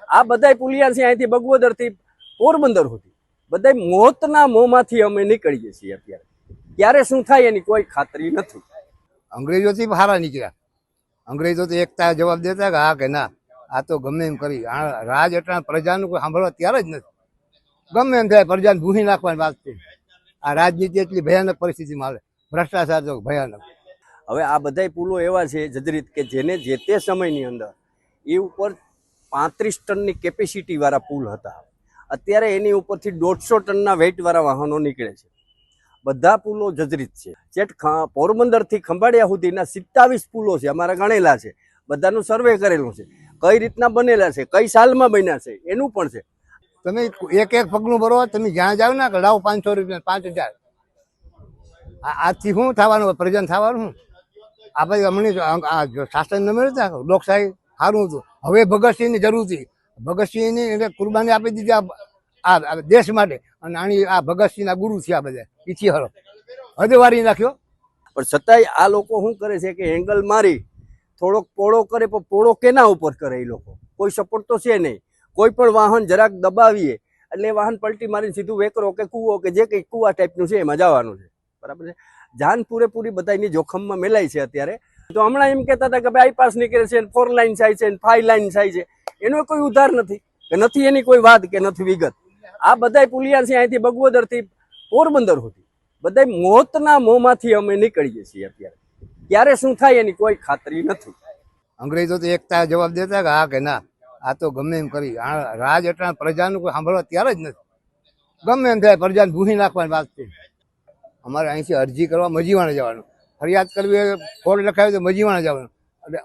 આ બધાય પુલિયા છે અહીંથી બગવદરથી પોરબંદર સુધી બધાય મોતના મોંમાંથી અમે નીકળીએ છીએ અત્યારે. ક્યારે શું થાય એની કોઈ ખાતરી નથી. અંગ્રેજોથી હારા નીકળ્યા. અંગ્રેજો તો એકતા જવાબ દેતા કે હા કે ના, આ તો ગમે એમ કરી. રાજ એટલા પ્રજાનું કોઈ સાંભળવા ત્યારે જ નથી. ગમે એમ થાય પ્રજાને ભૂહી નાખવાની વાત છે. આ રાજનીતિ એટલી ભયાનક પરિસ્થિતિમાં હાલે, ભ્રષ્ટાચાર તો ભયાનક. હવે આ બધાય પુલો એવા છે જજરીત કે જેને જે તે સમયની અંદર એ ઉપર 35 ટનની કેપેસિટી વાળા પુલ હતા. અત્યારે એની ઉપરથી 150 ટનના વેઇટ વાળા વાહનો નીકળે છે. બધા પુલો જજરીત છે. ચેટ પોરબંદરથી ખંભાળિયા સુધીના 27 પુલો છે, અમારા ગણેલા છે. બધાનું સર્વે કરેલું છે, કઈ રીતના બનેલા છે, કઈ સાલમાં બન્યા છે એનું પણ છે. તમે એક એક પગલું ભરો, તમે જ્યાં જાવ ને કે લાવો 500 રૂપિયા 5000. આજથી શું થવાનું, પ્રજન થવાનું શું? આ ભાઈ હમણાં શાસન ન મળતા લોકશાહી સારું હતું. હવે ભગતસિંહની જરૂર હતી. ભગતસિંહની એટલે કુરબાની આપી દીધી આ દેશ માટે. અને આની આ ભગતસિંહના ગુરુ છે આ બધા ઇતિહાસ હદ વારી નાખ્યો. પણ છતાંય આ લોકો શું કરે છે કે એંગલ મારી થોડોક પોળો કરે, પણ પોળો કેના ઉપર કરે? એ લોકો કોઈ સપોર્ટ તો છે નહીં. કોઈ પણ વાહન જરાક દબાવીએ એટલે વાહન પલટી મારીને સીધું વેકરો કે કૂવો કે જે કંઈ કૂવા ટાઈપનું છે એમાં જવાનું છે. બરાબર છે. જાન પૂરેપૂરી બધાની જોખમમાં મેલાય છે અત્યારે. તો હમણાં એમ કહેતા હતા કે ભાઈ બાયપાસ નીકળે છે, 4 લાઈન થાય છે, 5 લાઈન થાય છે. એનો કોઈ ઉધાર નથી કે નથી એની કોઈ વાત કે નથી વિગત. આ બધાય પુલિયા છે અહીંથી બગવદરથી પોરબંદર સુધી બધાય મોતના મોંમાંથી અમે નીકળીએ છીએ અત્યારે. ક્યારે શું થાય એની કોઈ ખાતરી નથી. અંગ્રેજો તો એકતા જવાબ દેતા કે હા કે ના, આ તો ગમે એમ કરી. રાજ એટલા પ્રજાનું કોઈ સાંભળવા ત્યારે જ નથી. ગમે એમ થાય પ્રજાને ભૂહી નાખવાની વાત છે. અમારે અહીંથી અરજી કરવા મજીવાણા જવાનું, ફરિયાદ કરવી હોય કોર્ટ લખાવી તો મજીવાણા જવાનું. એટલે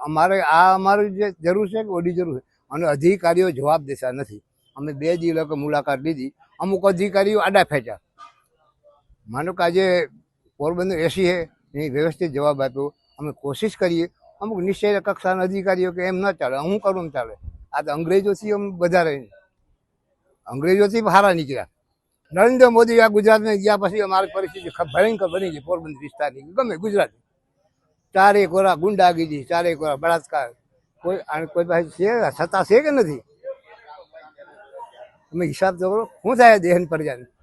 અમારી જે જરૂર છે કે ઓડી જરૂર છે. અને અધિકારીઓ જવાબ દેતા નથી. અમે 2 દિવસ મુલાકાત લીધી, અમુક અધિકારીઓ આડા ફેંચ્યા. માનો કે આજે પોરબંદર એસી છે એ વ્યવસ્થિત જવાબ આપ્યો. અમે કોશિશ કરીએ. અમુક નિશ્ચય કક્ષાના અધિકારીઓ કે એમ ન ચાલે, હું કરું એમ ચાલે. આ તો અંગ્રેજોથી અમે વધારે અંગ્રેજોથી હારા નીકળ્યા. નરેન્દ્ર મોદી આ ગુજરાતમાં ગયા પછી અમારી પરિસ્થિતિ ભયંકર બની ગઈ. પોરબંદર વિસ્તારની ગમે ગુજરાત, ચારે કોરા ગુંડાગીરી, ચારે કોરા બળાત્કાર. કોઈ પાસે છે સત્તા છે કે નથી? તમે હિસાબ તો કરો, શું થાય દેહન પ્રજાને?